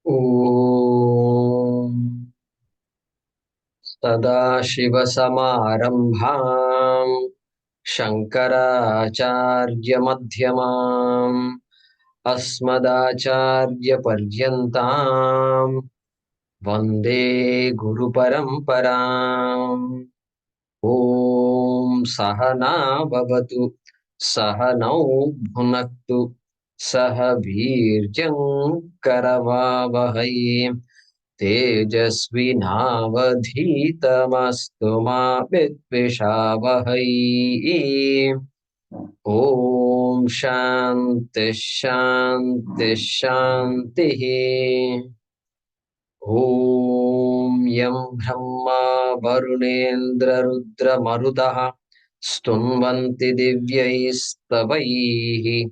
ॐ सदाशिवसमारम्भाम् शङ्कराचार्यमध्यमाम् अस्मदाचार्यपर्यन्ताम् वन्दे गुरुपरम्पराम्। ॐ सहना भवतु सहनौ भुनक्तु सह वीर्यं करवावहै तेजस्विनावधीतमस्तु मा विद्विषावहै। ॐ शान्ति शान्ति शान्तिः। ॐ यं ब्रह्मा वरुणेन्द्ररुद्रमरुतः स्तुन्वन्ति दिव्यैस्तवैः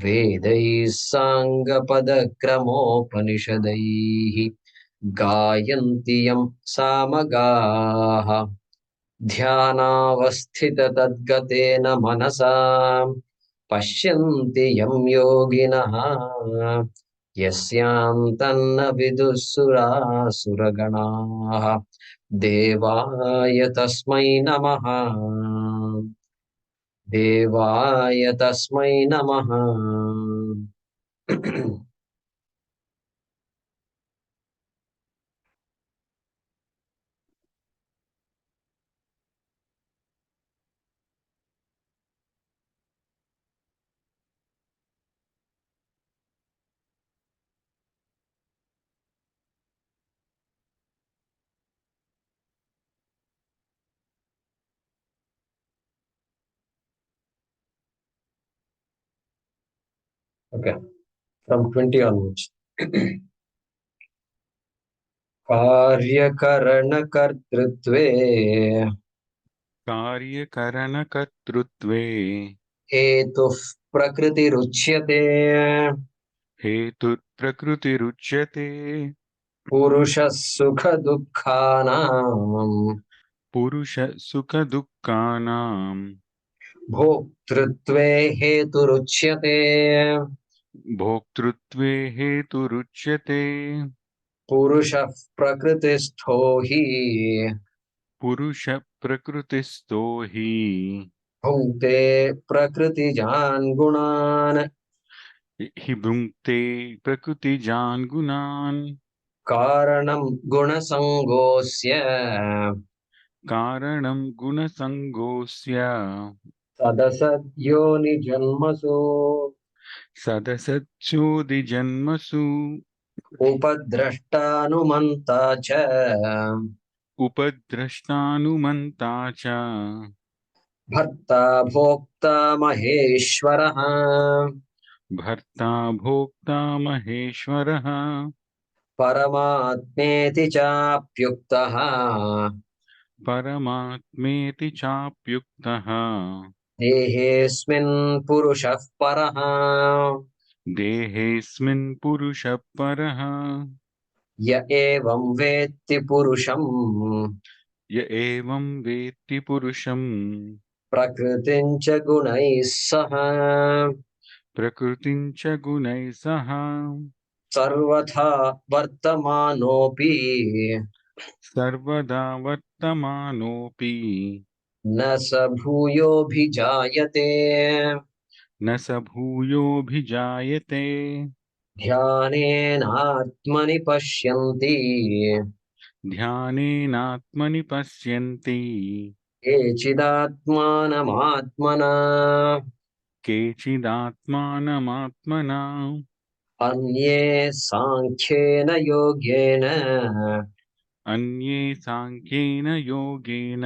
वेदैः साङ्गपदक्रमोपनिषदैः गायन्ति यं सामगाः ध्यानावस्थिततद्गतेन मनसा पश्यन्ति यं योगिनः यस्यान्तन्न विदुःसुरासुरगणाः देवाय तस्मै नमः। देवाय तस्मै नमः। Okay, from 20 onwards. कार्यकरणकर्तृत्वे कार्यकरणकर्तृत्वे हेतुः प्रकृतिरुच्यते। हेतुप्रकृतिरुच्यते। पुरुषः सुखदुःखानाम् पुरुषसुखदुःखानां भोक्तृत्वे हेतुरुच्यते। भोक्तृत्वे हेतुरुच्यते। पुरुषः प्रकृतिस्थो हि पुरुषप्रकृतिस्थो हि भुङ्क्ते प्रकृतिजान् गुणान्। भुङ्क्ते प्रकृतिजान् गुणान्। कारणं गुणसङ्गोऽस्य कारणं गुणसङ्गोऽस्य सदसद्योनिजन्मसु सदसच्चोदिजन्मसु उपद्रष्टानुमन्ता च उपद्रष्टानुमन्ता च भर्ता भोक्ता महेश्वरः। भर्ता भोक्ता महेश्वरः। परमात्मेति चाप्युक्तः परमात्मेति चाप्युक्तः देहेऽस्मिन् पुरुषः परः। देहेऽस्मिन् पुरुषः परः। य एवं वेत्ति पुरुषम् य एवं वेत्ति पुरुषं प्रकृतिं च गुणैः सह प्रकृतिं च गुणैः सह सर्वथा वर्तमानोऽपि सर्वदा वर्तमानोऽपि न स भूयोऽभिजायते। न स भूयोऽभिजायते। ध्यानेनात्मनि पश्यन्ति ध्यानेनात्मनि पश्यन्ति केचिदात्मानमात्मना केचिदात्मानमात्मना अन्ये साङ्ख्येन योगेन अन्ये साङ्ख्येन योगेन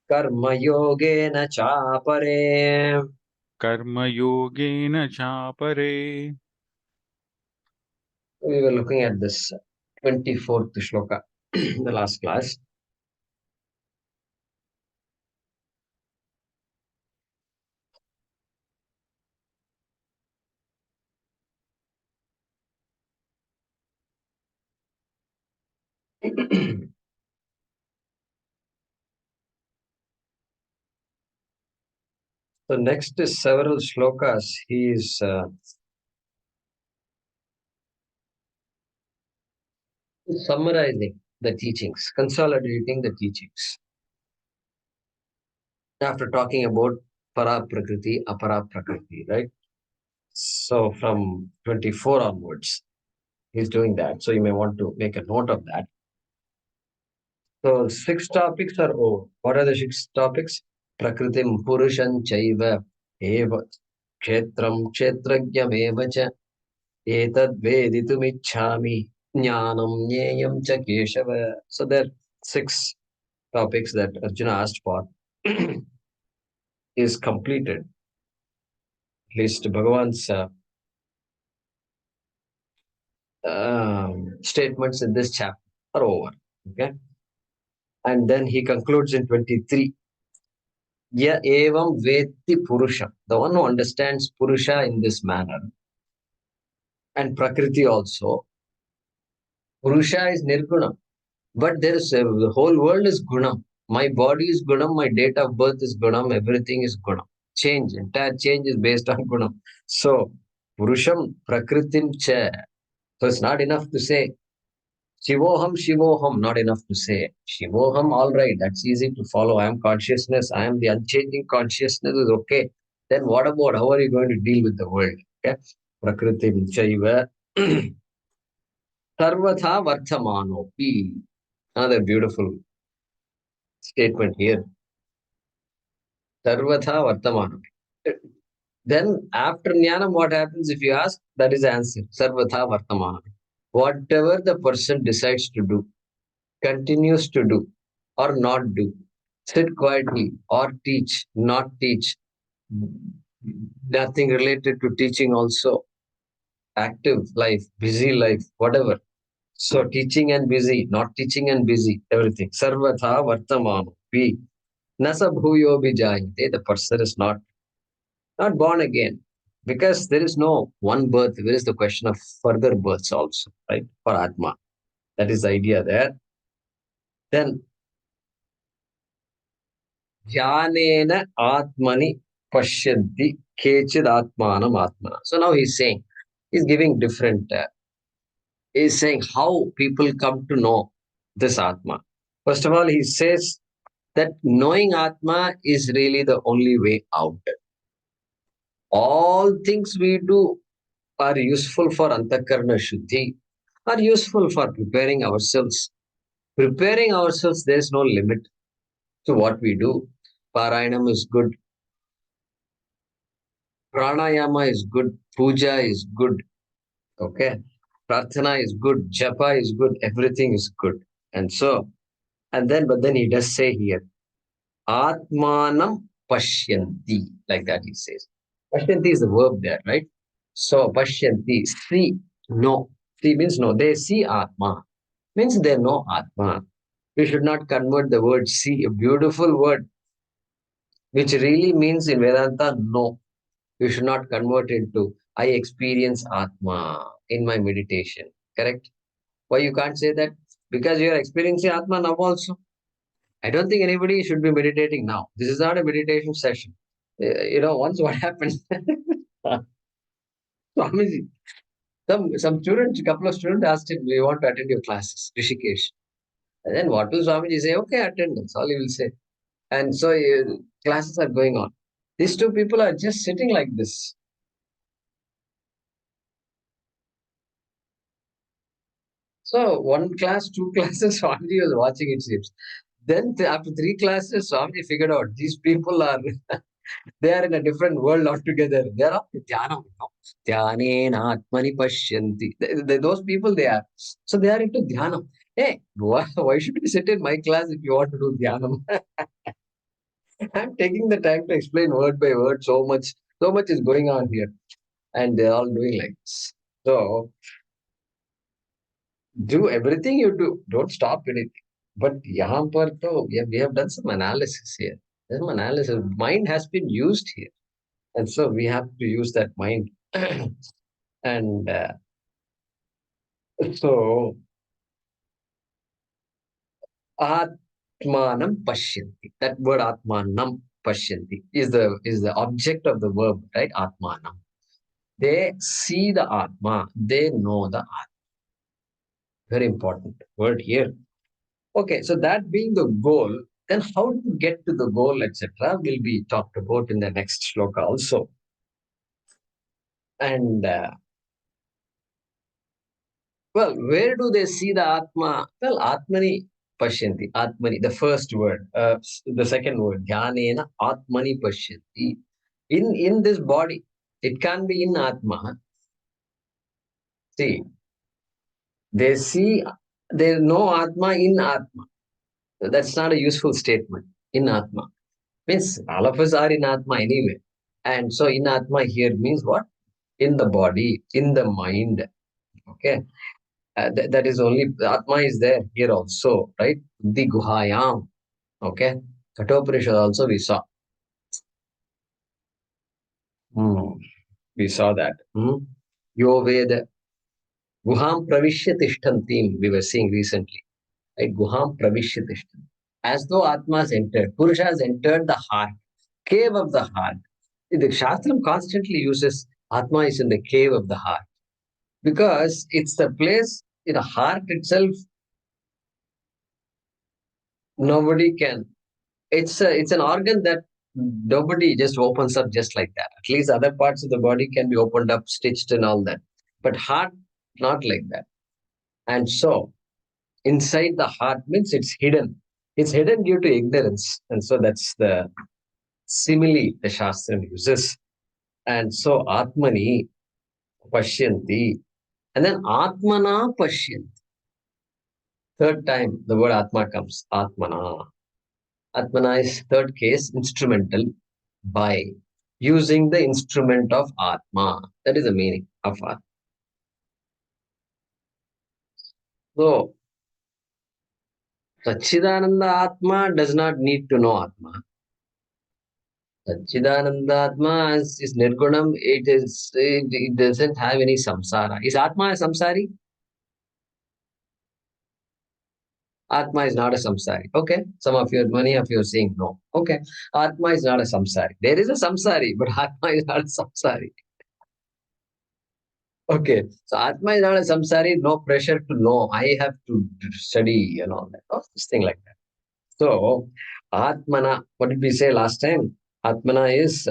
कर्मयोगेन चापरे। कर्मयोगेन चापरे। We were looking at this 24th shloka, the last class. So next is several shlokas. He is Summarizing the teachings, consolidating the teachings. After talking about para prakriti, apara prakriti, right? So from 24 onwards, he's doing that. So you may want to make a note of that. So 6 topics are over. What are the 6 topics? Prakritim Purushan Chaiva Eva Kshetram Kshetrajyam cha Etad Veditumichhami Jnanam Nyayam cha Keshava. So there are 6 topics that Arjuna asked for is completed. At least Bhagavan's statements in this chapter are over. Okay. And then he concludes in 23. Ya evam vetti purusha. The one who understands purusha in this manner and prakriti also. Purusha is nirgunam. But there is the whole world is gunam. My body is gunam, my date of birth is gunam, everything is gunam. Change, entire change is based on gunam. So Purusham Prakritim cha. So it's not enough to say Shivoham, Shivoham, not enough to say. Shivoham, all right, that's easy to follow. I am consciousness, I am the unchanging consciousness, is okay. Then what about how are you going to deal with the world? Okay. Prakritim chaiva sarvatha vartamanopi. Another beautiful statement here. Sarvatha vartamanopi. Then after jnanam, what happens if you ask? That is the answer. Sarvatha vartamanopi. Whatever the person decides to do, continues to do, or not do, sit quietly or teach, not teach, nothing related to teaching also, active life, busy life, whatever. So teaching and busy, not teaching and busy, everything. Sarvatha vartamano. Be nasa bhuyo bijayate. The person is not born again. Because there is no one birth, there is the question of further births also, right? For Atma. That is the idea there. Then Dhyanena Atmani Pashyanti Kechid Atmanam Atmana. So now he's giving different, he's saying how people come to know this Atma. First of all, he says that knowing Atma is really the only way out. All things we do are useful for Antakarna Shuddhi, are useful for preparing ourselves. Preparing ourselves, there's no limit to what we do. Parayanam is good. Pranayama is good, puja is good, okay? Prarthana is good, japa is good, everything is good. And so, but then he does say here, Atmanam Pashyanti, like that he says. Pashyanti is the verb there, right? So, Pashyanti, see, no. See means no. They see Atma, means they know Atma. We should not convert the word see, a beautiful word, which really means in Vedanta, no. You should not convert into I experience Atma in my meditation. Correct? Why you can't say that? Because you are experiencing Atma now also. I don't think anybody should be meditating now. This is not a meditation session. Once what happened, Swamiji, some students, couple of students asked him, "We want to attend your classes, Rishikesh." And then what will Swamiji say? Okay, attend. That's all he will say. And so classes are going on. These two people are just sitting like this. So one class, two classes, Swamiji was watching, it seems. Then after 3 classes, Swamiji figured out these people are they are in a different world altogether. They are all dhyana. Dhyanena atmani pashyanti. Those people they are. So they are into dhyana. Hey, why should you sit in my class if you want to do dhyanam? I'm taking the time to explain word by word. So much is going on here. And they're all doing like this. So do everything you do. Don't stop anything. But यहाँ पर तो we have done some analysis here. There's some analysis. Mind has been used here. And so we have to use that mind. And so Atmanam Pashyanti. That word Atmanam Pashyanti is the object of the verb, right? Atmanam. They see the Atma. They know the Atma. Very important word here. Okay, so that being the goal, then how to get to the goal, etc., will be talked about in the next shloka also. And well, where do they see the Atma? Well, Atmani Pashyanti, Atmani, the first word, the second word, Dhyanena Atmani Pashyanti. In this body, it can be in Atma. See, they see, they know Atma in Atma. So that's not a useful statement. In Atma means all of us are in Atma anyway. And so in Atma here means what? In the body, in the mind. Okay. That is only, Atma is there here also, right? The Guhayam. Okay. Kathopanishad also we saw. We saw that. Yo Veda. Guham Pravishya Tishtantim, we were seeing recently. Right? Guham Pravishya Tishtantim. As though Atma has entered, Purusha has entered the heart, cave of the heart. The Shastram constantly uses Atma is in the cave of the heart because it's the place in the heart itself. Nobody can. It's an organ that nobody just opens up just like that. At least other parts of the body can be opened up, stitched, and all that. But heart, not like that. And so inside the heart means it's hidden. It's hidden due to ignorance, and so that's the simile the Shastram uses. And so Atmani Pashyanti. And then Atmana Pashyanti. Third time the word Atma comes. Atmana. Atmana is third case, instrumental, by using the instrument of Atma. That is the meaning of Atma. So, Satchidananda Atma does not need to know Atma. Satchidananda Atma is Nirgunam. It doesn't have any samsara. Is Atma a samsari? Atma is not a samsari. Okay. Many of you are saying no. Okay. Atma is not a samsari. There is a samsari, but Atma is not a samsari. Okay. So Atma is not a samsari, no pressure to know. I have to study and all that. Oh, this thing like that. So Atmana, what did we say last time? Atmana is,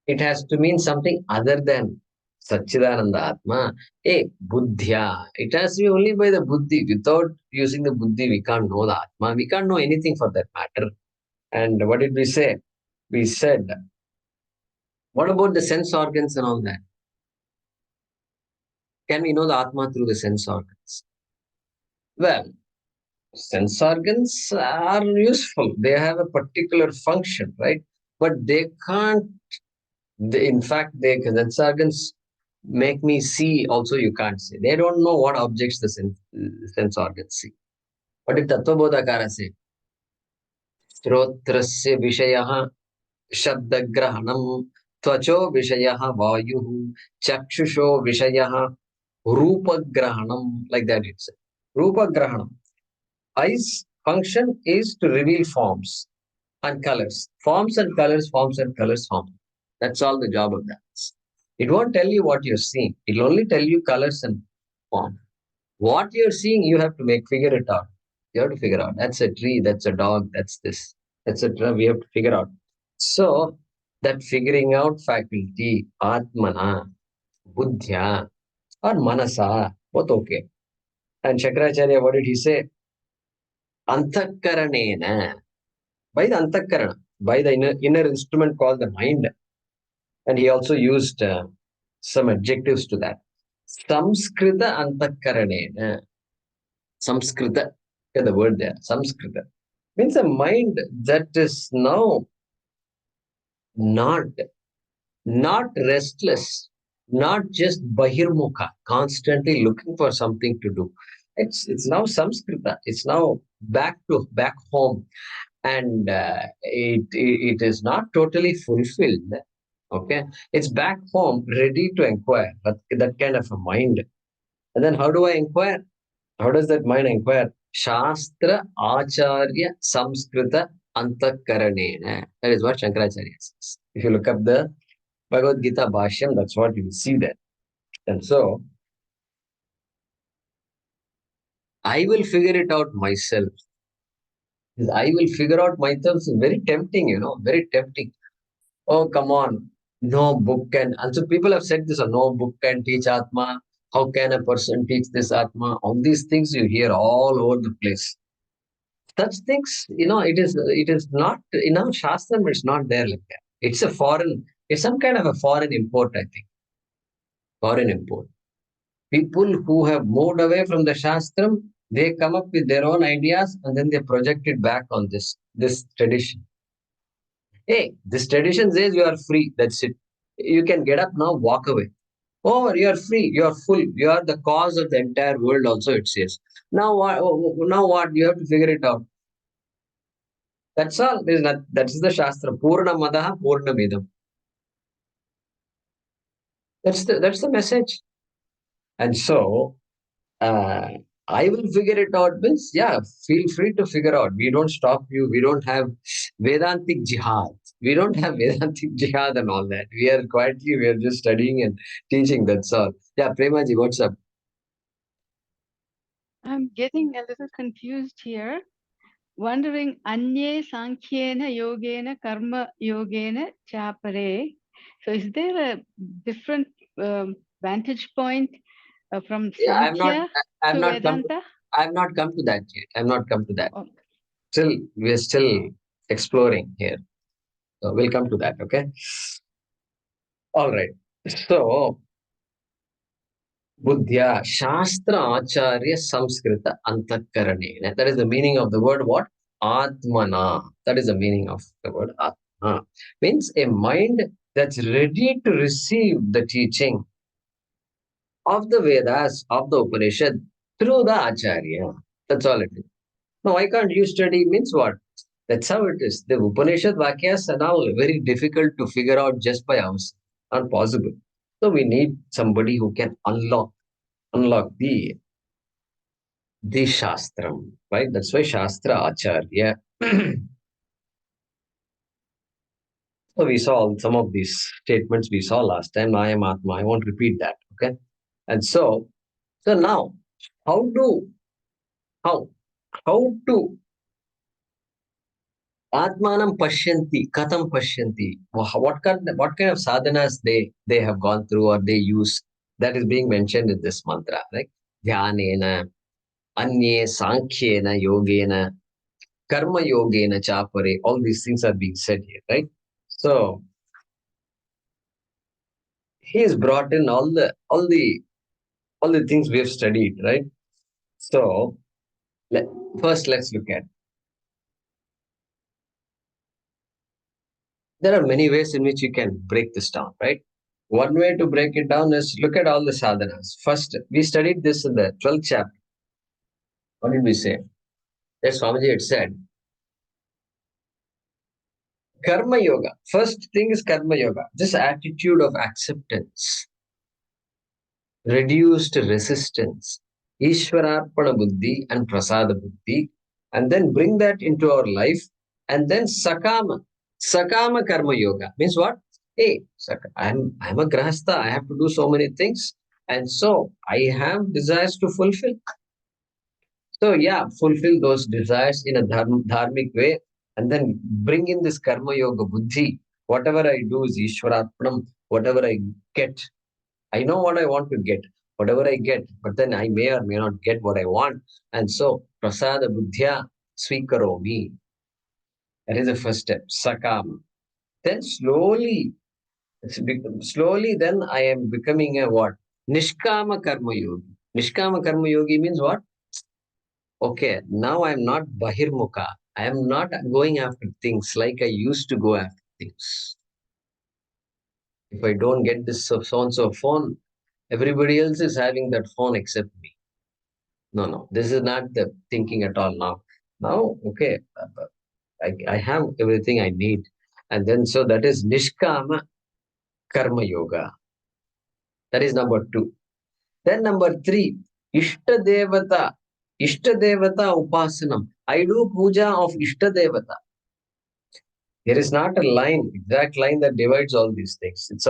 it has to mean something other than Satchidananda Atma. Hey, Buddhya. It has to be only by the Buddhi. Without using the Buddhi, we can't know the Atma. We can't know anything for that matter. And what did we say? We said, what about the sense organs and all that? Can we know the Atma through the sense organs? Well, sense organs are useful. They have a particular function, right? But they can't, in fact, sense organs make me see also you can't see. They don't know what objects the sense organs see. What did Tattvabodhakara say? Strotrasya Vishayah Shabdagrahanam Tvacho Vishayah Vayuhu Chakshusho Vishayah Rupagrahanam. Like that it's Rupagrahanam. Eyes function is to reveal forms and colors. Forms and colors, forms and colors, forms. That's all the job of that. It won't tell you what you're seeing. It'll only tell you colors and form. What you're seeing, you have to figure it out. You have to figure out. That's a tree, that's a dog, that's this, etc. We have to figure out. So that figuring out faculty, Atmana, Buddhya, or Manasa, both okay. And Shankaracharya, what did he say? Antakaranena. By the Antakarana, by the inner instrument called the mind. And he also used some adjectives to that. Samskrita Antakaranena. Samskrita, the word there, Samskrita, means a mind that is now not, not restless, not just bahirmukha, constantly looking for something to do. It's now Samskrita. It's now back home, and it is not totally fulfilled. Okay, it's back home, ready to inquire. That kind of a mind. And then how do I inquire? How does that mind inquire? Shastra Acharya Samskrita Antakaranena. That is what Shankaracharya says. If you look up the Bhagavad Gita Bhashyam, that's what you will see there. And so, I will figure it out myself. I will figure out myself is very tempting, very tempting. Oh, come on. No book can. Also, people have said this, no book can teach Atma. How can a person teach this Atma? All these things you hear all over the place. Such things, it is not, in our Shastram, it's not there like that. It's some kind of a foreign import, I think. Foreign import. People who have moved away from the Shastram, they come up with their own ideas and then they project it back on this tradition. Hey, this tradition says you are free. That's it. You can get up now, walk away. Oh, you are free. You are full. You are the cause of the entire world. Also, it says. Now what? Now what? You have to figure it out. That's all. There's not. That is the Shastra. Purna Madaha Purna Midam. That's the message. And so, uh, I will figure it out. Means, yeah, feel free to figure out. We don't stop you. We don't have Vedantic jihad. We don't have Vedantic jihad and all that. We are quietly, we are just studying and teaching. That's all. Yeah, Premaji, what's up? I'm getting a little confused here, wondering Anye Sankhyena Yogena Karma Yogena Chapare. So is there a different vantage point from Yeah, Sankhya I have to not come. Vedanta? I have not come to that yet. I have not come to that. Oh, Still, we are still exploring here. So we'll come to that. Okay. All right. So, Buddhya Shastra Acharya Samskrita Antakaranena. That is the meaning of the word what? Atmana. That is the meaning of the word Atma. Means a mind that's ready to receive the teaching of the Vedas, of the Upanishad through the Acharya. That's all it is. Now, why can't you study? Means what? That's how it is. The Upanishad Vakyas are now very difficult to figure out just by ourselves. Not possible. So we need somebody who can unlock the Shastram, right? That's why Shastra Acharya. So we saw some of these statements we saw last time. I am Atma. I won't repeat that. Okay. And so now, how do how how to Atmanam Pashyanti, Katham Pashyanti. What kind of sadhanas they have gone through or they use, that is being mentioned in this mantra, right? Dhyanena, Anye, Sankhyena, Yogena, Karma Yogena, Chapare. All these things are being said here, right? So he has brought in all the things we have studied, right? So let, first let's look at. There are many ways in which you can break this down, right? One way to break it down is look at all the sadhanas. First, we studied this in the 12th chapter. What did we say? Yes, Swamiji had said, Karma Yoga. First thing is Karma Yoga. This attitude of acceptance, reduced resistance, Ishwararpana Buddhi and Prasada Buddhi, and then bring that into our life. And then Sakama Karma Yoga means what? Hey, I'm a grahastha. I have to do so many things, and so I have desires to fulfill. So yeah, fulfill those desires in a dharmic way, and then bring in this karma yoga buddhi. Whatever I do is Ishwararpanam. Whatever I get, I know what I want to get. Whatever I get, but then I may or may not get what I want, and so prasada buddhya swikaromi. That is the first step. Sakam. Then slowly, then I am becoming a what? Nishkama karma yogi. Nishkama karma yogi means what? Okay, now I'm not bahirmukha. I am not going after things like I used to go after things. If I don't get this so and so phone, everybody else is having that phone except me. No, this is not the thinking at all now. Now, okay, I have everything I need. And then, so that is Nishkama Karma Yoga. That is number two. Then number three, Ishta Devata. Ishta Devata Upasanam. I do puja of Ishta Devata. There is not a exact line that divides all these things. It's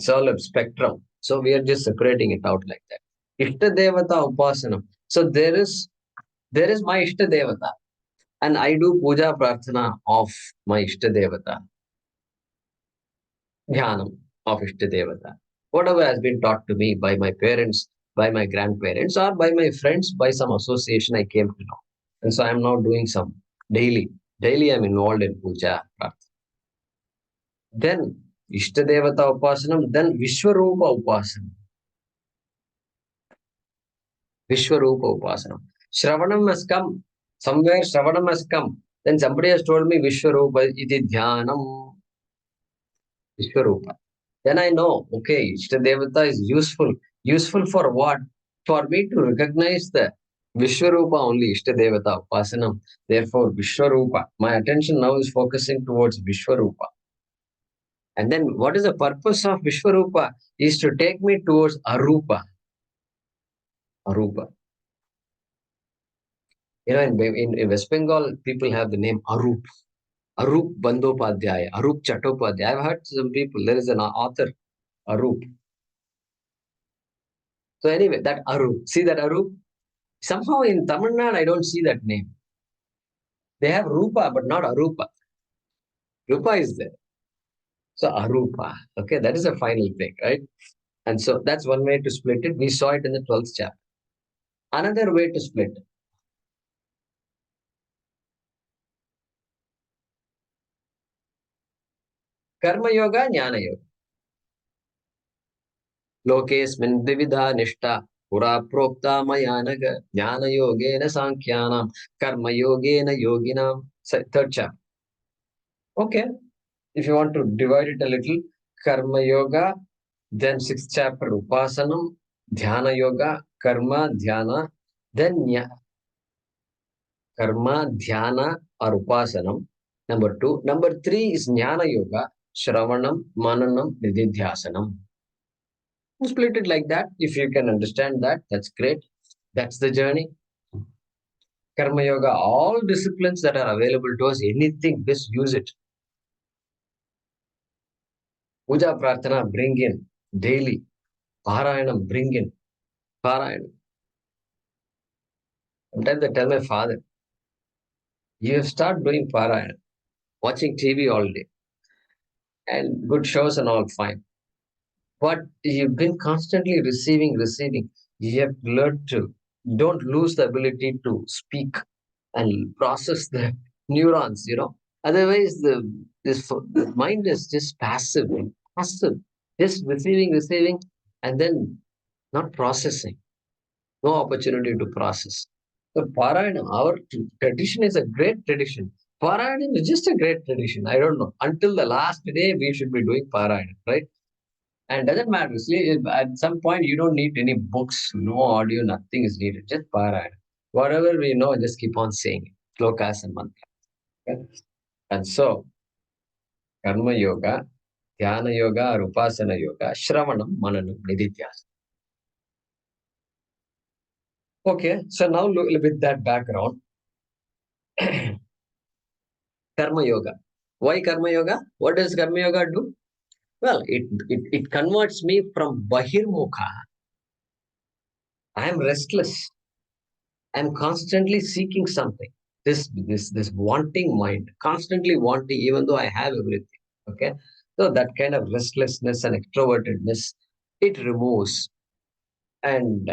all a spectrum. So we are just separating it out like that. Ishta Devata Upasanam. So there is my Ishta Devata, and I do puja prarthana of my Ishta Devata, dhyanam of Ishta Devata. Whatever has been taught to me by my parents, by my grandparents, or by my friends, by some association I came to know. And so I'm now doing some daily. Daily I'm involved in puja prarthana. Then Ishta Devata Upasanam, then Vishwarupa Upasanam. Vishwarupa Upasanam. Shravanam has come. Somewhere Shravanam has come. Then somebody has told me Vishwarupa iti dhyanam. Vishwarupa. Then I know, okay, Ishta Devata is useful. Useful for what? For me to recognize the Vishwarupa only, Ishta Devata Upasanam. Therefore, Vishwarupa. My attention now is focusing towards Vishwarupa. And then what is the purpose of Vishwarupa? Is to take me towards Arupa. Arupa. You know, in West Bengal, people have the name Arup. Arup Bandopadhyaya, Arup Chattopadhyaya. I've heard some people, there is an author, Arup. So anyway, that Arup, see that Arup? Somehow in Tamil Nadu, I don't see that name. They have Rupa, but not Arupa. Rupa is there. So Arupa, okay, that is a final thing, right? And so that's one way to split it. We saw it in the 12th chapter. Another way to split it. Karma Yoga, Jnana Yoga. Lokesmin Dividha Nishta. Pura Prokta Mayanaga. Jnana Yogena Sankhyanam. Karma Yogena Yoginam. Third chapter. Okay. If you want to divide it a little, Karma Yoga, then 6th chapter Upasanam, Dhyana Yoga, Karma, Dhyana, then Karma, Dhyana or Upasanam. Number 2. Number 3 is Jnana Yoga, Shravanam, Mananam, Nididhyasanam. Split it like that. If you can understand that, that's great. That's the journey. Karma Yoga, all disciplines that are available to us, anything, just use it. Puja Prarthana, bring in daily. Parayanam, bring in. Parayanam. Sometimes I tell my father, you start doing Parayanam, watching TV all day, and good shows and all fine. But you've been constantly receiving. You have learned to don't lose the ability to speak and process the neurons, Otherwise, the mind is just passive, just receiving, and then not processing. No opportunity to process. So Parayanam, our tradition is a great tradition. Parayanam is just a great tradition. I don't know. Until the last day, we should be doing Parayanam, right? And doesn't matter. See, at some point, you don't need any books, no audio, nothing is needed. Just Parayanam. Whatever we know, just keep on saying it. Shlokas and mantras. Okay? And so, Karma Yoga, Dhyana Yoga, or Upasana Yoga, Shravanam, Mananam, Nididhyasana. Okay, so now look with that background, Karma Yoga. Why Karma Yoga? What does Karma Yoga do? Well, it converts me from Bahirmukha. I am restless. I am constantly seeking something. This wanting mind, constantly wanting, even though I have everything. Okay, so that kind of restlessness and extrovertedness, it removes, and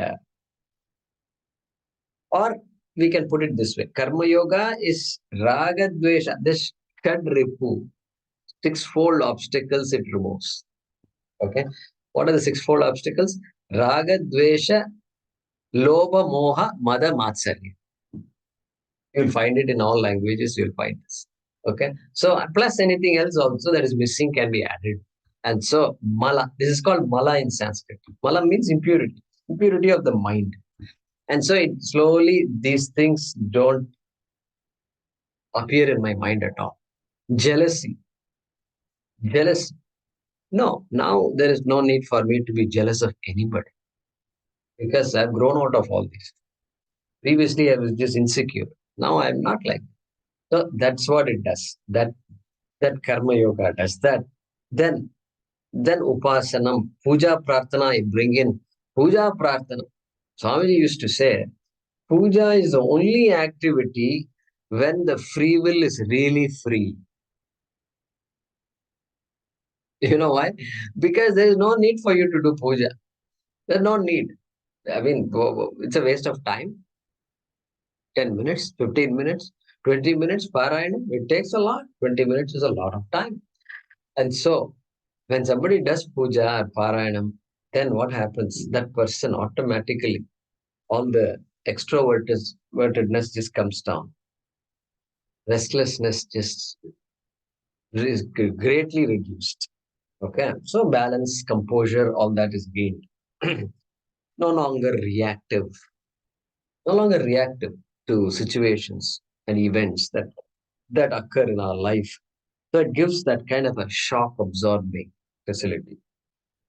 or we can put it this way: Karma Yoga is Raga Dvesha, this Kad Ripu, sixfold obstacles it removes. Okay. What are the sixfold obstacles? Raga, Dvesha, Lobha, Moha, Mada, Matsarya. You'll find it in all languages, you'll find this. Okay. So, plus anything else also that is missing can be added. And so, Mala, this is called Mala in Sanskrit. Mala means impurity, impurity of the mind. And so, it slowly, these things don't appear in my mind at all. Jealousy. Jealous. No, now there is no need for me to be jealous of anybody because I've grown out of all this. Previously, I was just insecure. Now I'm not like that. So that's what it does. That karma yoga does that. Then upasanam, puja prarthana, I bring in puja prarthana. Swamiji used to say, Puja is the only activity when the free will is really free. You know why? Because there is no need for you to do puja. There's no need. I mean, it's a waste of time. 10 minutes, 15 minutes, 20 minutes, Parayanam, it takes a lot. 20 minutes is a lot of time. And so, when somebody does puja or Parayanam, then what happens? That person automatically, all the extrovertedness just comes down. Restlessness just is greatly reduced. Okay, so balance, composure, all that is gained. No longer reactive, no longer reactive to situations and events that occur in our life. So it gives that kind of a shock absorbing facility.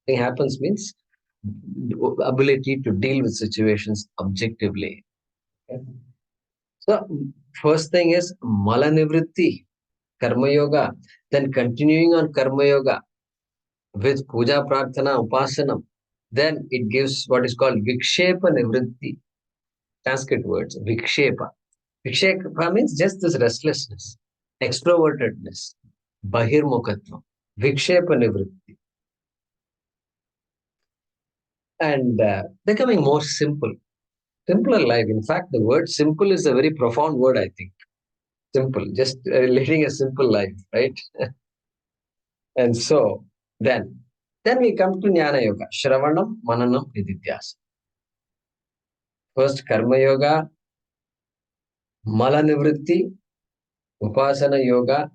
Thing happens means ability to deal with situations objectively. Okay? So first thing is malanivritti, karma yoga. Then continuing on karma yoga with puja prarthana upasanam. Then it gives what is called vikshepa nivritti. Sanskrit words, vikshepa. Vikshepa means just this restlessness, extrovertedness, bahirmukhatva, vikshepa nivritti. And becoming more simple, simpler life. In fact, the word simple is a very profound word, I think. Simple, just leading a simple life, right? And so then we come to Jnana Yoga, Shravanam, Mananam, Nididhyasa. First, Karma Yoga, Mala Nivritti, Upasana Yoga,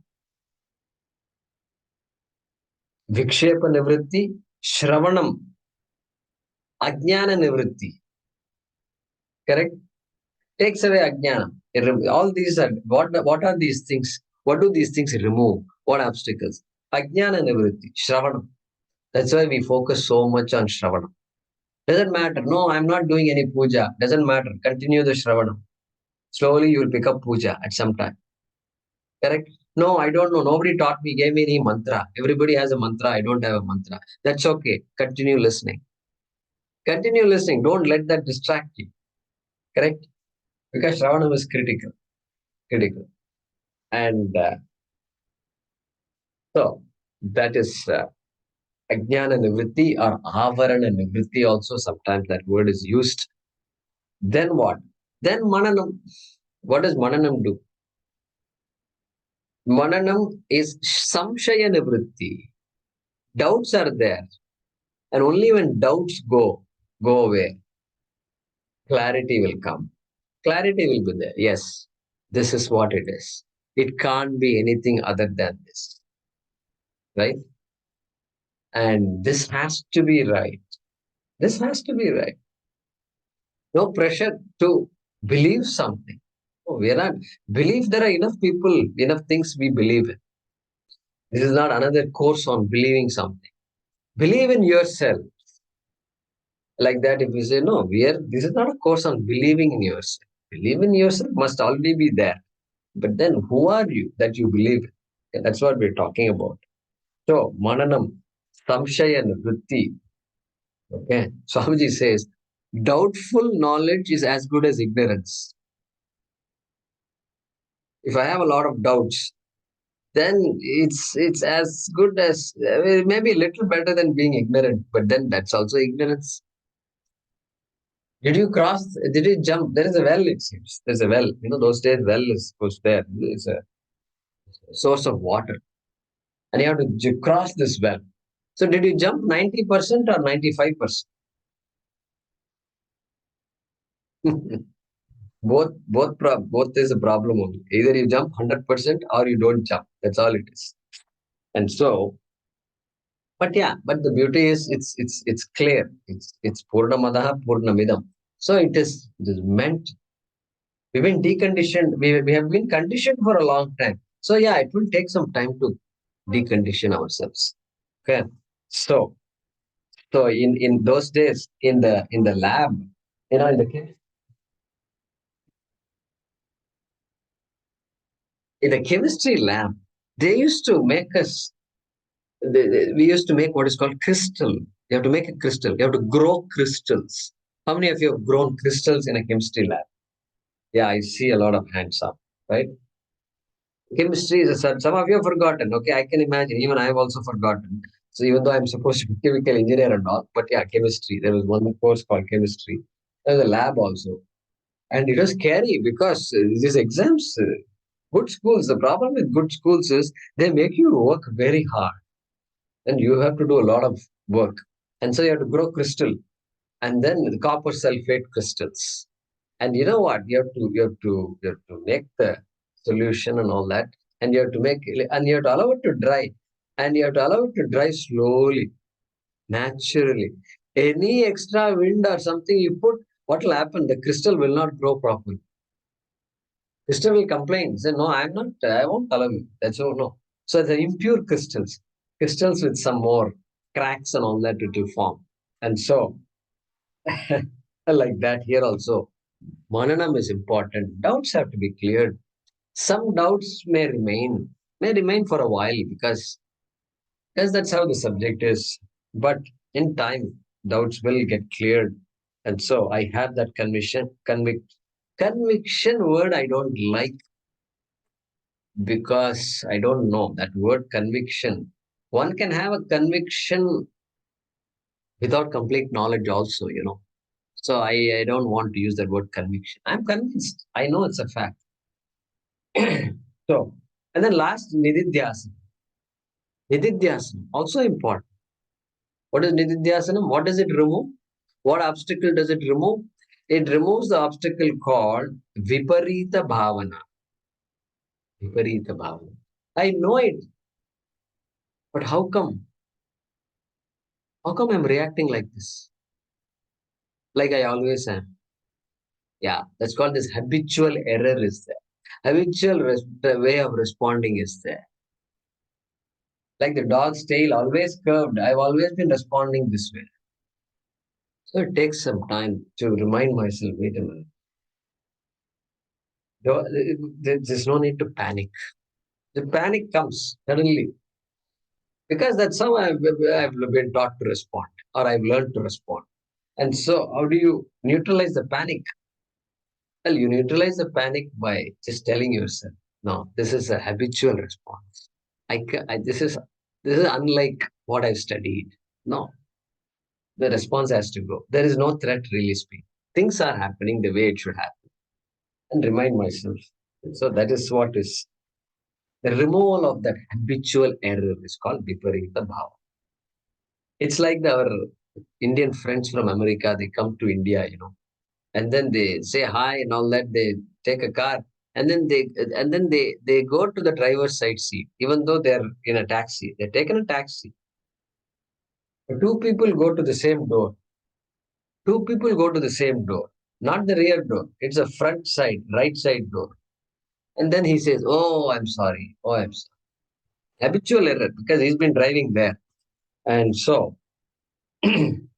Vikshepa Nivritti, Shravanam, Ajnana Nivritti. Correct? Takes away Ajnana. All these are, what are these things? What do these things remove? What obstacles? Ajnana Nivritti, Shravanam. That's why we focus so much on Shravanam. Doesn't matter. No, I'm not doing any puja. Doesn't matter. Continue the Shravanam. Slowly you will pick up puja at some time. Correct? No, I don't know. Nobody taught me, gave me any mantra. Everybody has a mantra. I don't have a mantra. That's okay. Continue listening. Continue listening. Don't let that distract you. Correct? Because Shravanam is critical. Critical. And so that is Ajnana Nivritti or Avarana Nivritti also. Sometimes that word is used. Then what? Then Mananam. What does Mananam do? Mananam is Samshaya Nivritti. Doubts are there. And only when doubts go away, clarity will come. Clarity will be there. Yes, this is what it is. It can't be anything other than this. Right? And this has to be right. This has to be right. No pressure to believe something. Oh, we are not believe there are enough people, enough things we believe in. This is not another course on believing something. Believe in yourself. Like that, if you say, no, this is not a course on believing in yourself. Believe in yourself must already be there. But then who are you that you believe in? Okay, that's what we're talking about. So, Mananam, Samshaya Vritti. Okay, Swamiji says, doubtful knowledge is as good as ignorance. If I have a lot of doubts, then it's as good as maybe a little better than being ignorant, but then that's also ignorance. Did you cross? Did you jump? There is a well, it seems. There's a well. You know, those days, well was there. It's a source of water. And you have to cross this well. So, did you jump 90% or 95%? Both is a problem only. Either you jump 100% or you don't jump. That's all it is. And so, but yeah, but the beauty is it's clear. It's Purnamadaha Purnamidam. So it is meant. We've been deconditioned. We have been conditioned for a long time. So yeah, it will take some time to decondition ourselves. Okay. So in those days in the lab, in the chemistry lab, they used to make us. We used to make what is called crystal. You have to make a crystal. You have to grow crystals. How many of you have grown crystals in a chemistry lab? Yeah, I see a lot of hands up, right? Chemistry is some of you have forgotten. Okay, I can imagine. Even I have also forgotten. So even though I'm supposed to be chemical engineer and all, but yeah, chemistry. There was one course called chemistry. There was a lab also, and it was scary because these exams. Good schools. The problem with good schools is they make you work very hard, and you have to do a lot of work, and so you have to grow crystal, and then the copper sulfate crystals. And you know what? You have to make the solution and all that, and you have to make and you have to allow it to dry, and you have to allow it to dry slowly, naturally. Any extra wind or something you put, what will happen? The crystal will not grow properly. Crystal will complain. Say, no, I'm not. I won't allow you. That's all. No. So the impure crystals, crystals with some more cracks and all that it will form, and so like that here also. Mananam is important. Doubts have to be cleared. Some doubts may remain for a while because that's how the subject is. But in time, doubts will get cleared. And so I have that conviction word I don't like because I don't know that word conviction. One can have a conviction without complete knowledge also. So I don't want to use that word conviction. I'm convinced. I know it's a fact. So, and then last, Nididhyasana. Nididhyasana, also important. What is Nididhyasana? What does it remove? What obstacle does it remove? It removes the obstacle called Viparita Bhavana. Viparita Bhavana. I know it, but how come? How come I'm reacting like this? Like I always am. Yeah, that's called this habitual error is there. Habitual the way of responding is there. Like the dog's tail always curved. I've always been responding this way. So it takes some time to remind myself, wait a minute. There's no need to panic. The panic comes suddenly because that's how I've been taught to respond or I've learned to respond. And so, how do you neutralize the panic? Well, you neutralize the panic by just telling yourself, no, this is a habitual response. This is unlike what I've studied. No, the response has to go. There is no threat, really speaking. Things are happening the way it should happen, and remind myself. So that is what is the removal of that habitual error is called viparita bhava. It's like our Indian friends from America, they come to India, and then they say hi and all that. They take a car and then they go to the driver's side seat, even though they're in a taxi. They're taken a taxi. Two people go to the same door. Two people go to the same door, not the rear door. It's a front side, right side door. And then he says, "Oh, I'm sorry. Oh, I'm sorry." Habitual error because he's been driving there. And so, and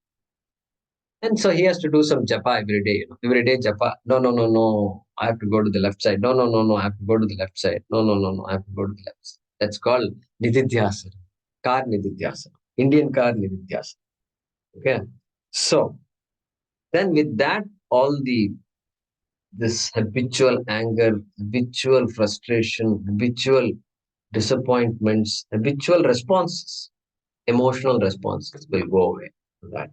so he has to do some japa every day. Every day japa. No, no, no, no. I have to go to the left side. No, no, no, no. I have to go to the left side. No, no, no, no. I have to go to the left side. That's called nididhyasana. Car nididhyasana. Indian car nididhyasana. Okay. So then with that, all this habitual anger, habitual frustration, habitual disappointments, habitual responses, emotional responses will go away. That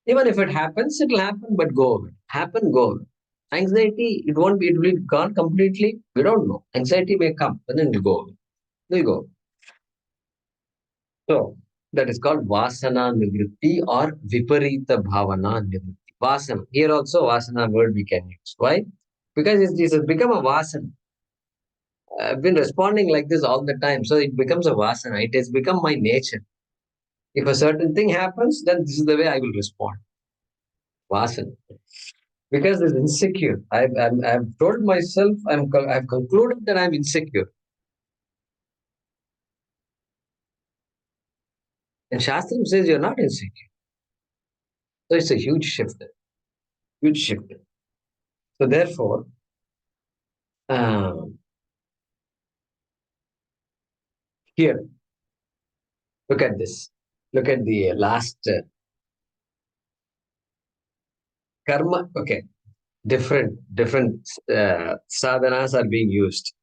even if it happens, it'll happen, but go away. Happen, go away. Anxiety, it won't be, it will be gone completely. We don't know. Anxiety may come, but then it'll go away. Will go. So that is called Vasana Nivritti or Viparita Bhavana Nivritti. Vasana. Here also Vasana word we can use. Why? Because it has become a Vasana. I've been responding like this all the time. So it becomes a Vasana. It has become my nature. If a certain thing happens, then this is the way I will respond. Vasana. Because it's insecure. I've told myself, I've concluded that I'm insecure. And Shastram says you're not insecure. So it's a huge shift. Huge shift. So therefore, um, here, look at this. Look at the last karma. Okay. different sadhanas are being used.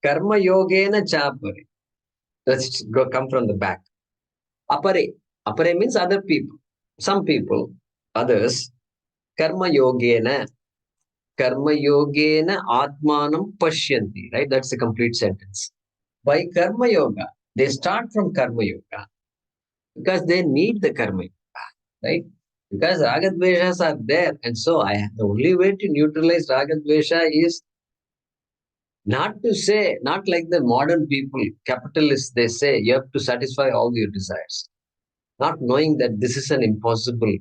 Karma yogena chapare. Let's go come from the back. Apare. Apare means other people. Some people, others. Karma yogena. Karma yogena atmanam pashyanti. Right? That's the complete sentence. By karma yoga, they start from karma yoga because they need the karma yoga, right? Because ragadveshas are there, and so the only way to neutralize ragadvesha is not to say, not like the modern people, capitalists, they say you have to satisfy all your desires, not knowing that this is an impossible,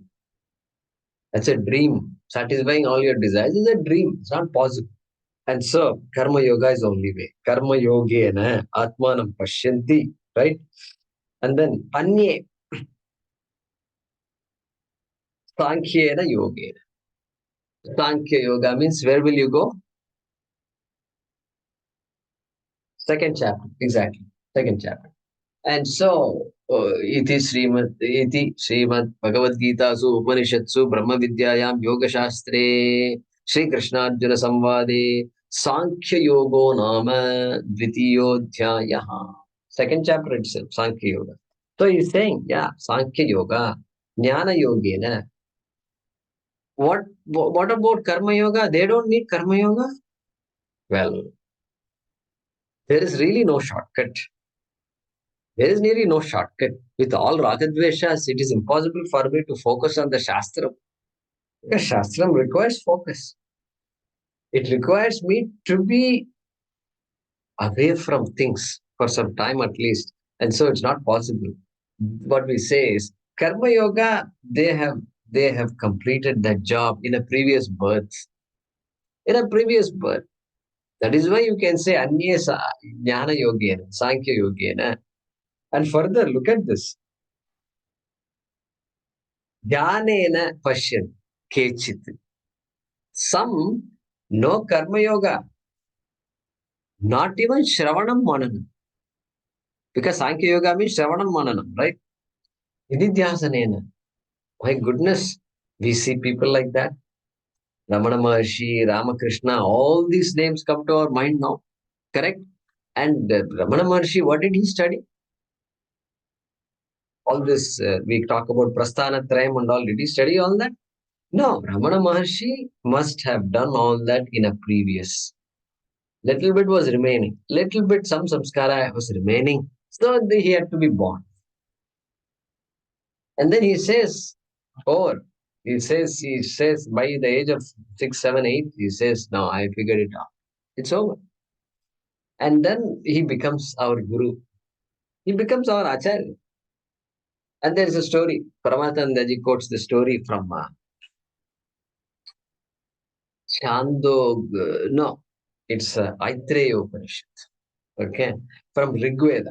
that's a dream. Satisfying all your desires is a dream, it's not possible. And so, karma yoga is the only way. Karma yogena atmanam pashyanti, right? And then, anye sankhyena yogena. Sankhya yoga means where will you go? Second chapter, exactly. Second chapter. And so, iti Srimad Bhagavad Gita su Upanishatsu Brahma Vidyayam Yoga Shastre Shri Krishna Arjuna Samvade Sankhya Yogo Nama Dvitiyodhyayaha. Second chapter itself, Sankhya Yoga. So he's saying, yeah, Sankhya Yoga, Jnana Yogena. What about Karma Yoga? They don't need Karma Yoga? Well, there is really no shortcut. There is nearly no shortcut. With all Ragadveshas, it is impossible for me to focus on the Shastram. Because Shastram requires focus. It requires me to be away from things for some time at least. And so it's not possible. What we say is Karma Yoga, they have completed that job in a previous birth. In a previous birth. That is why you can say Anye Jnana Yogena, Sankhya Yogena. And further, look at this. Dhyanena Pashyan Kechit. Some no Karma Yoga, not even Shravanam Mananam. Because Sankhya Yoga means Shravanam Mananam, right? Nididhyasanena. My goodness, we see people like that. Ramana Maharshi, Ramakrishna, all these names come to our mind now. Correct? And Ramana Maharshi, what did he study? All this, we talk about Prasthana Trayam and all. Did he study all that? No, Ramana Maharshi must have done all that in a previous. Little bit was remaining. Little bit, some samskara was remaining. So he had to be born. And then he says, he says by the age of 6, 7, 8, he says, no, I figured it out. It's over. And then he becomes our guru. He becomes our acharya. And there is a story. Paramahanandaji quotes the story from Chandog. No, it's Aitreya Upanishad. Okay, from Rigveda.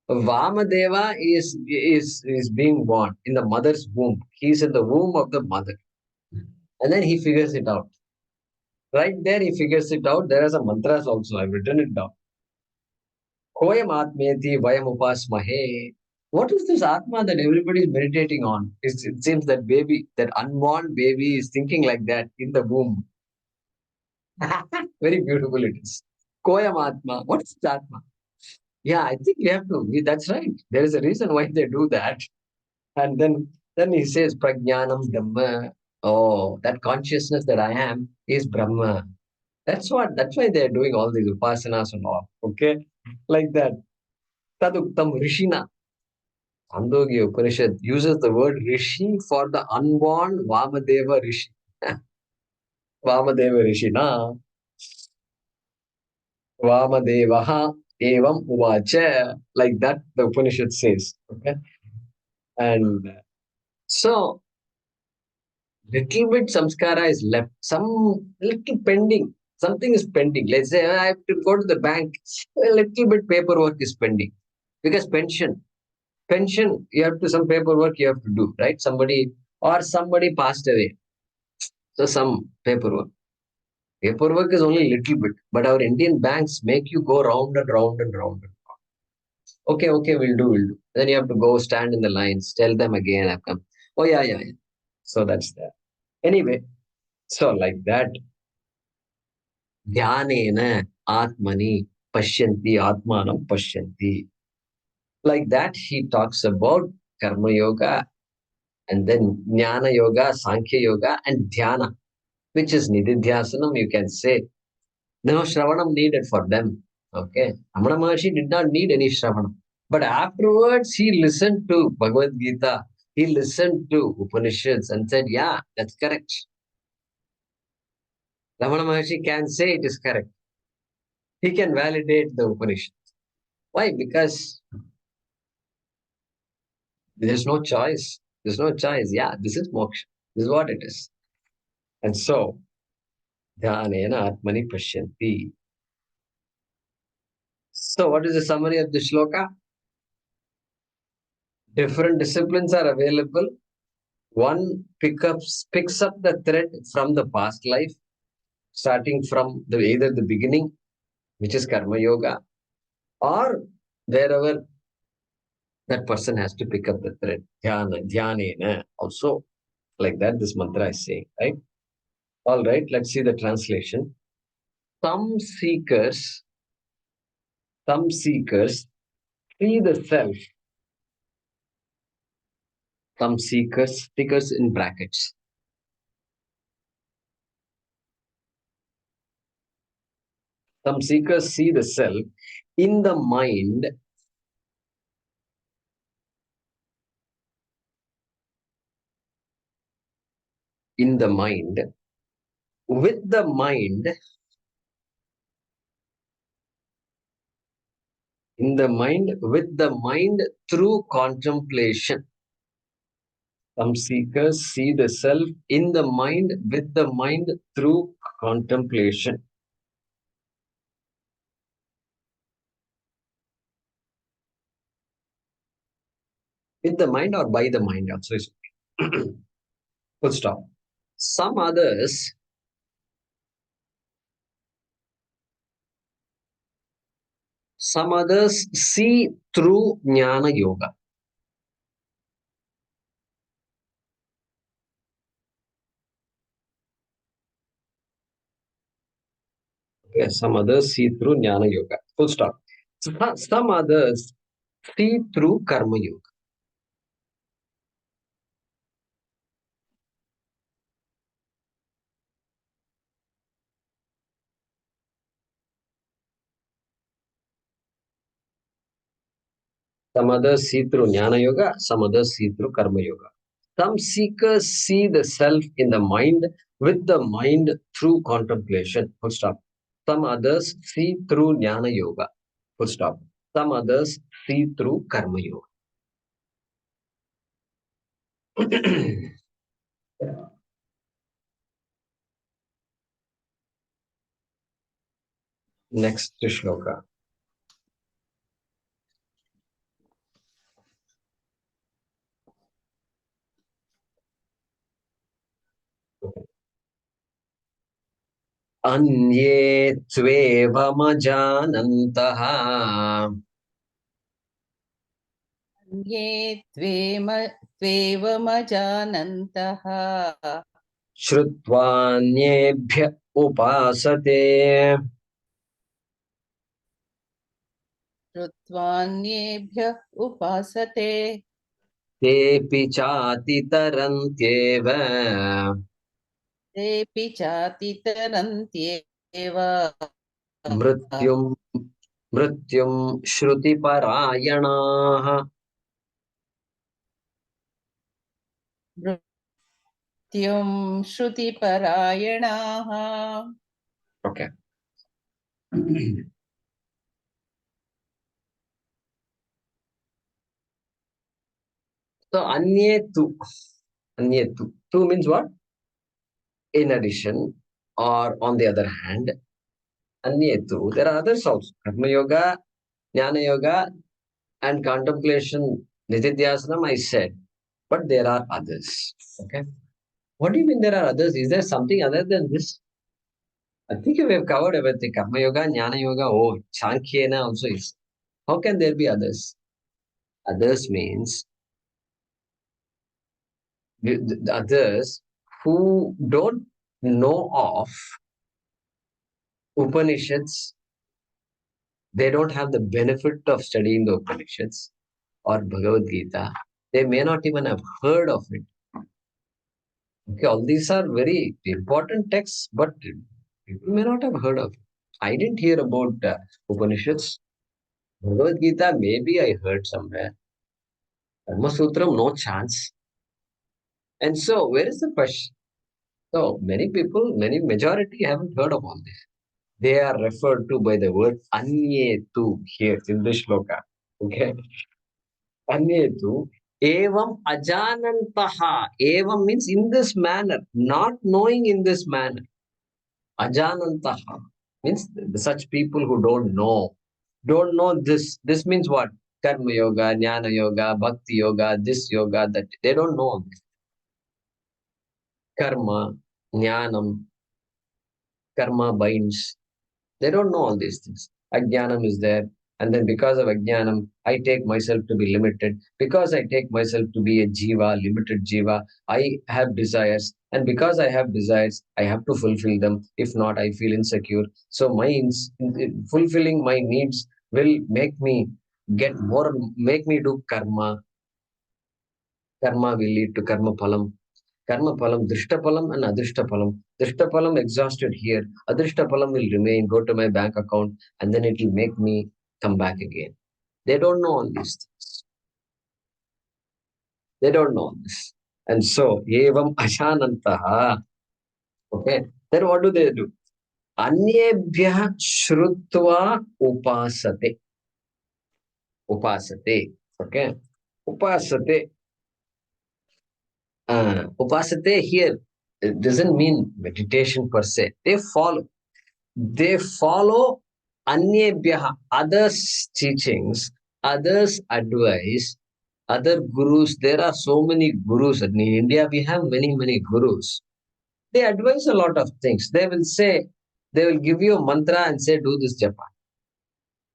Vamadeva is being born in the mother's womb. He's in the womb of the mother. And then he figures it out. Right there, he figures it out. There are some mantras also. I've written it down. Koyam atmeti vayam upasmahe. What is this Atma that everybody is meditating on? It seems that baby, that unborn baby is thinking like that in the womb. Very beautiful it is. Koyam Atma. What is Atma? Yeah, I think we have to. That's right. There is a reason why they do that. And then he says, Prajnanam Dhamma. Oh, that consciousness that I am is Brahma. That's why they're doing all these upasanas and all. Okay? Like that. Taduktam Rishina. Chandogya Upanishad uses the word Rishi for the unborn Vamadeva Rishi. Vamadeva Rishi. Na Vamadevaha Evam Uvacha. Like that, the Upanishad says. Okay? And so little bit samskara is left, some little pending, something is pending. Let's say I have to go to the bank, a little bit paperwork is pending because pension, you have to some paperwork you have to do, right? Somebody passed away, so some paperwork. Paperwork is only little bit, but our Indian banks make you go round and round and round. Okay, we'll do. Then you have to go stand in the lines, tell them again, I've come. Oh yeah. So that's that. Anyway, So like that, dhyanena atmani pashyanti atmanam pashyanti. Like that, he talks about karma yoga and then jnana yoga, sankhya yoga, and dhyana, which is nididhyasanam, you can say. No Shravanam needed for them. Okay. Ramana Maharshi did not need any Shravanam. But afterwards, he listened to Bhagavad Gita. He listened to Upanishads and said, yeah, that's correct. Ramana Maharshi can say it is correct. He can validate the Upanishads. Why? Because there's no choice. There's no choice. Yeah, this is moksha. This is what it is. And so, dhanena atmani pashyanti. So, what is the summary of the shloka? Different disciplines are available. One picks up the thread from the past life, starting from either the beginning, which is karma yoga, or wherever that person has to pick up the thread. Dhyanena. Also, like that, this mantra is saying, right? All right, let's see the translation. Some seekers, some seekers see the self. Some seekers in brackets. Some seekers see the self in the mind, in the mind, with the mind, in the mind, with the mind through contemplation. Some seekers see the self in the mind, with the mind through contemplation. With the mind or by the mind also is okay. Full stop. Some others see through jnana yoga. Okay, some others see through jnana yoga. Full stop. Some others see through karma yoga. Some others see through jnana yoga, some others see through karma yoga. Some seekers see the self in the mind, with the mind through contemplation. Full stop. Some others see through jnana yoga. Full stop. Some others see through karma yoga. Next shloka. Anye tvevamajānantah ये त्वेवमजानन्तः श्रुत्वान्येभ्य उपासते श्रुत्वान्येभ्यः उपासते तेऽपि चातितरन्त्येव तेऽपि चातितरन्त्येव मृत्युं मृत्युं श्रुतिपरायणाः. मृत्युं श्रुतिपरायणाः. Okay. So anye tu means what? In addition, or on the other hand, anyetu, there are others also. Karma yoga, jnana yoga, and contemplation, nididhyasanam, I said. But there are others. Okay. What do you mean there are others? Is there something other than this? I think we have covered everything. Karma yoga, jnana yoga, oh, Sankhyena also is. How can there be others? Others means the others who don't know of Upanishads, they don't have the benefit of studying the Upanishads or Bhagavad Gita. They may not even have heard of it. Okay, all these are very important texts, but people may not have heard of it. I didn't hear about Upanishads. Bhagavad Gita, maybe I heard somewhere. Dharma Sutram, no chance. And so, where is the question? So, many people, many majority haven't heard of all this. They are referred to by the word Anyetu here in this shloka. Okay. Anyetu. Evam ajanantaha. Evam means in this manner, not knowing in this manner. Ajanantaha means such people who don't know this. This means what? Karma yoga, jnana yoga, bhakti yoga, this yoga, that. They don't know this. Karma, jnanam, karma binds. They don't know all these things. Ajnanam is there. And then because of Ajnanam, I take myself to be limited. Because I take myself to be a jiva, limited jiva, I have desires. And because I have desires, I have to fulfill them. If not, I feel insecure. So fulfilling my needs will make me make me do karma. Karma will lead to karma palam. Karma palam, drishta palam and adrishta palam. Drishta palam exhausted here. Adrishta palam will remain, go to my bank account, and then it will make me come back again. They don't know all these things. They don't know this. And so, evam ashanantaha. Okay. Then what do they do? Anyebhya shrutva upasate. Upasate. Okay. Upasate. Upasate here, it doesn't mean meditation per se. They follow anyebhya, others' teachings, others' advice, other gurus. There are so many gurus. In India, we have many, many gurus. They advise a lot of things. They will give you a mantra and say, do this japa.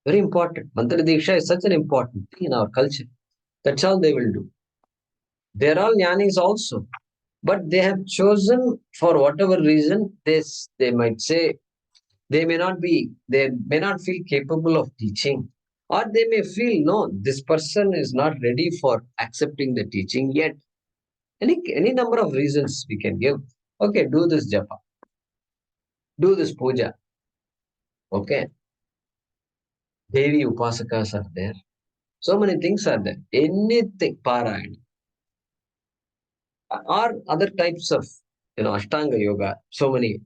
Very important. Mantra Diksha is such an important thing in our culture. That's all they will do. They're all jnanis also. But they have chosen, for whatever reason, they might say, they may not feel capable of teaching, or they may feel, no, this person is not ready for accepting the teaching yet. Any number of reasons we can give. Okay, do this japa, do this puja. Okay, Devi upasakas are there. So many things are there. Anything, parayana, or other types of, Ashtanga yoga. So many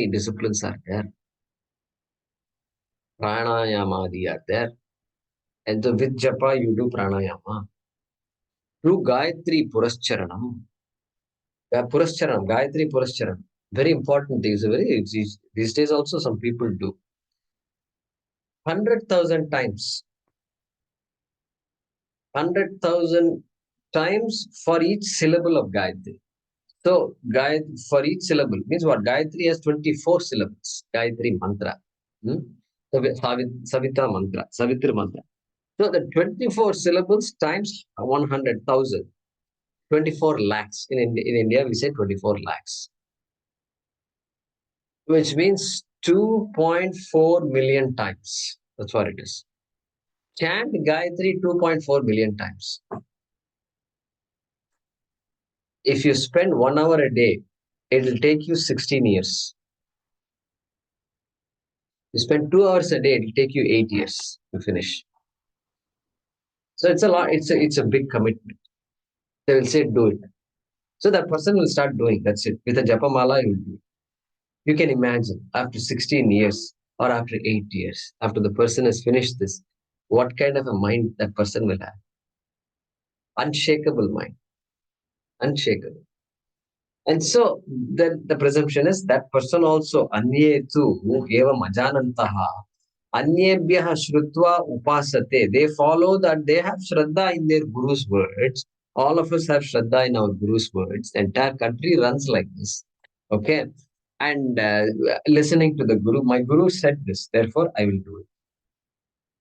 disciplines are there. Pranayamadi are there. And with japa, you do pranayama. Do Gayatri Purascharanam. Gayatri Purascharanam. Very important thing. These days also some people do. 100,000 times. 100,000 times for each syllable of Gayatri. So, Gayatri for each syllable means what? Gayatri has 24 syllables. Gayatri mantra. Savitra mantra. Savitri mantra. So, the 24 syllables times 100,000. 24 lakhs. In India, we say 24 lakhs. Which means 2.4 million times. That's what it is. Chant Gayatri 2.4 million times. If you spend 1 hour a day, it will take you 16 years. You spend 2 hours a day, it will take you 8 years to finish. So it's a lot. It's a big commitment. They will say, do it. So that person will start doing. That's it. With a japamala, you will do it. You can imagine after 16 years or after 8 years, after the person has finished this, what kind of a mind that person will have. Unshakable mind. Unshakable. And so the presumption is that person also, anyetu evam ajanantaha, anyebhyaha shrutva upasate. They follow that, they have shraddha in their guru's words. All of us have shraddha in our guru's words. The entire country runs like this. Okay. And listening to the guru, my guru said this, therefore I will do it.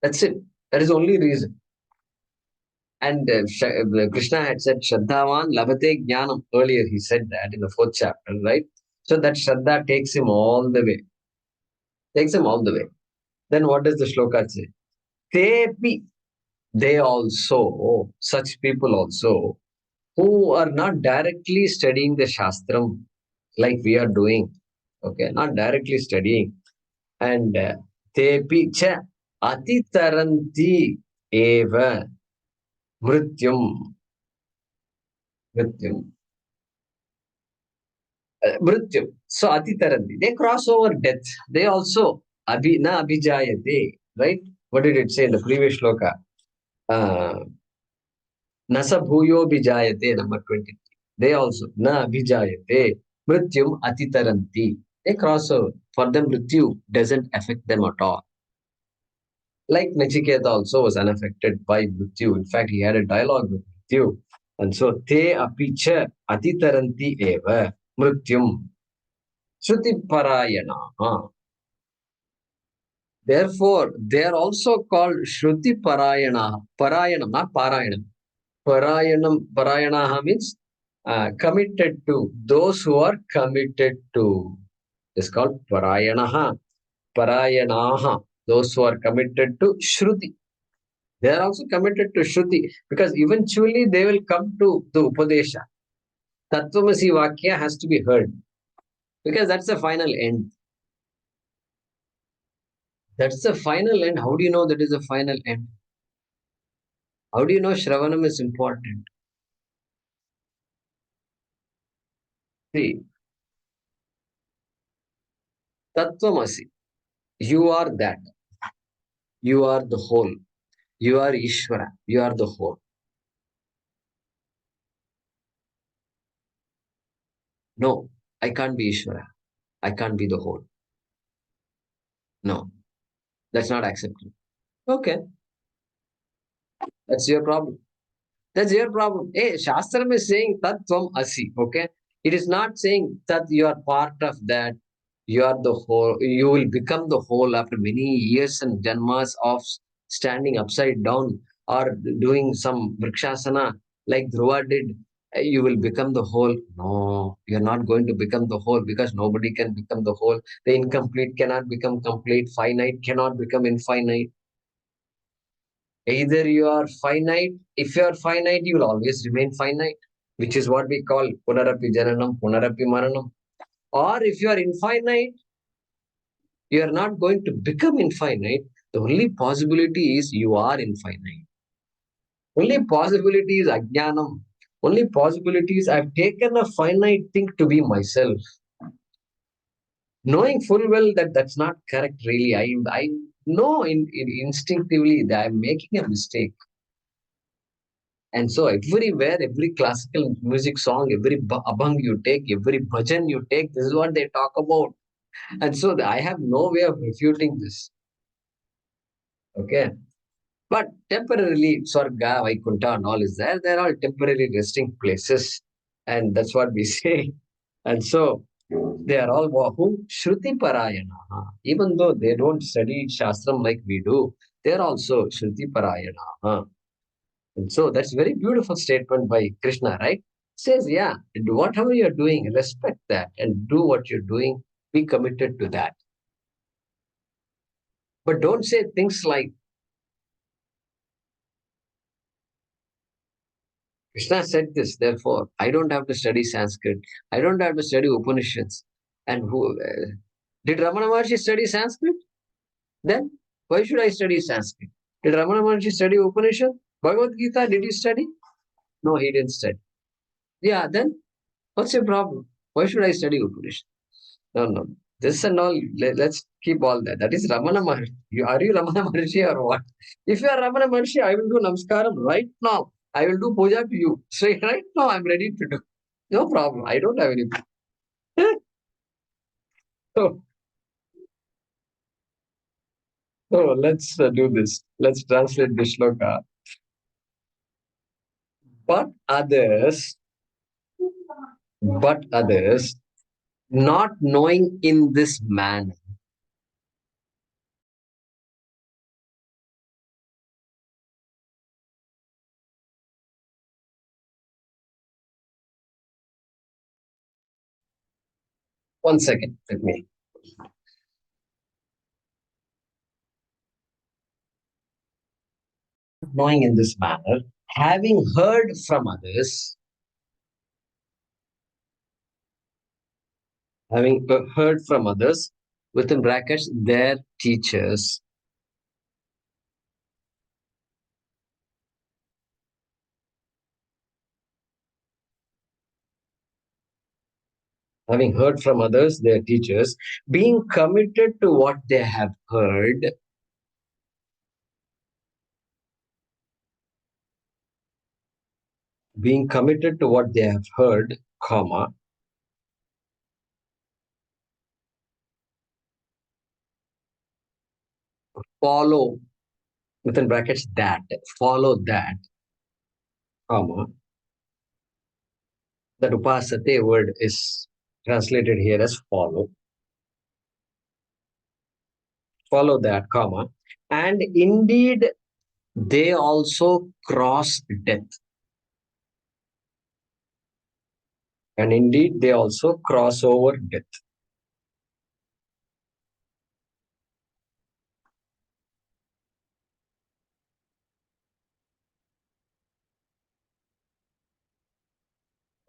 That's it. That is the only reason. And Krishna had said, Shraddhavan labhate jnanam. Earlier he said that in the 4th chapter, right? So that Shraddha takes him all the way. Takes him all the way. Then what does the shloka say? Tepi, they also, such people also, who are not directly studying the Shastram like we are doing, okay, not directly studying, and tepi cha atitaranti eva mrityum, mrityum, mrityum. So atitaranti, they cross over death. They also na abhijayate, right? What did it say in the previous shloka? Uh, Nasa bhuyo bijayate, number 23. They also, na bijayate, mrityum atitaranti. They cross over. For them, mrityu doesn't affect them at all. Like Nachiketa also was unaffected by mrityu. In fact, he had a dialogue with mrityu. And so, te apicha atitaranti eva mrityum shruti parayana. Therefore, they are also called shruti parayana. Parayana, not parayana. Parayanaha means committed to. Those who are committed to is called Parayanaha. Parayanaha. Those who are committed to Shruti. They are also committed to Shruti because eventually they will come to the Upadesha. Tattvamasi Vakya has to be heard because that's the final end. That's the final end. How do you know that is the final end? How do you know Shravanam is important? See, Tattvamasi. You are that. You are the whole. You are Ishvara. You are the whole. No, I can't be Ishvara. I can't be the whole. No, that's not acceptable. Okay, that's your problem. That's your problem. Hey, Shastram is saying Tat Tvam Asi. Okay, it is not saying that you are part of that. You are the whole. You will become the whole after many years and janmas of standing upside down or doing some vrikshasana like Dhruva did. You will become the whole. No, you are not going to become the whole because nobody can become the whole. The incomplete cannot become complete. Finite cannot become infinite. Either you are finite. If you are finite, you will always remain finite, which is what we call punarapi jananam, punarapi maranam. Or if you are infinite, you are not going to become infinite. The only possibility is you are infinite. Only possibility is ajnanam. Only possibility is I've taken a finite thing to be myself. Knowing full well that that's not correct, really. I know instinctively that I'm making a mistake. And so everywhere, every classical music song, every abhang you take, every bhajan you take, this is what they talk about. And so I have no way of refuting this. Okay. But temporarily, Swarga, Vaikuntha and all is there. They're all temporary resting places. And that's what we say. And so they are all who? Shruti Parayana. Even though they don't study Shastram like we do, they're also Shruti Parayana. And so that's a very beautiful statement by Krishna, right? Says, yeah, do whatever you're doing, respect that and do what you're doing. Be committed to that. But don't say things like, Krishna said this, therefore, I don't have to study Sanskrit. I don't have to study Upanishads. And who did Ramana Maharshi study Sanskrit? Then why should I study Sanskrit? Did Ramana Maharshi study Upanishad? Bhagavad Gita, did he study? No, he didn't study. Yeah, then what's your problem? Why should I study Upanishad? No, no. This and all, let's keep all that. That is Ramana Maharshi. Are you Ramana Maharshi or what? If you are Ramana Maharshi, I will do Namaskaram right now. I will do puja to you. Say right now, I'm ready to do. No problem. I don't have any. So, so let's do this. Let's translate the shloka. But others, but others, not knowing in this manner. 1 second, let me. Knowing in this manner, having heard from others, within brackets, their teachers, having heard from others, their teachers, being committed to what they have heard, comma, follow, within brackets, follow that, comma, that upasate word is translated here as follow that, comma, and indeed they also cross death. And indeed they also cross over death.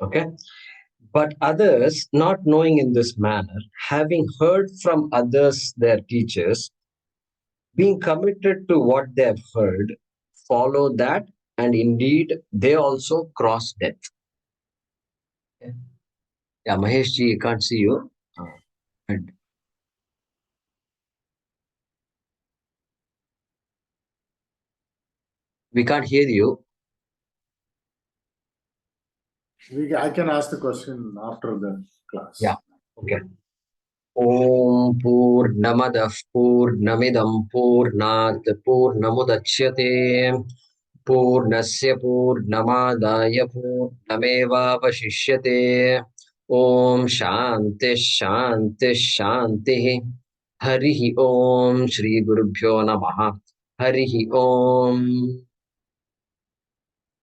Okay. But others, not knowing in this manner, having heard from others their teachers, being committed to what they have heard, follow that, and indeed they also cross death. Okay. Yeah, Mahesh ji, can't see you. And we can't hear you. I can ask the question after the class. Yeah. Okay. Om Purnamadah Purnamidam Purnat Purnamudachyate Purnasya Purnamadaya Purnamevavashishyate. Om Shanti Shanti Shanti. Harihi Om Shri Gurubhyo Namaha. Harihi Om.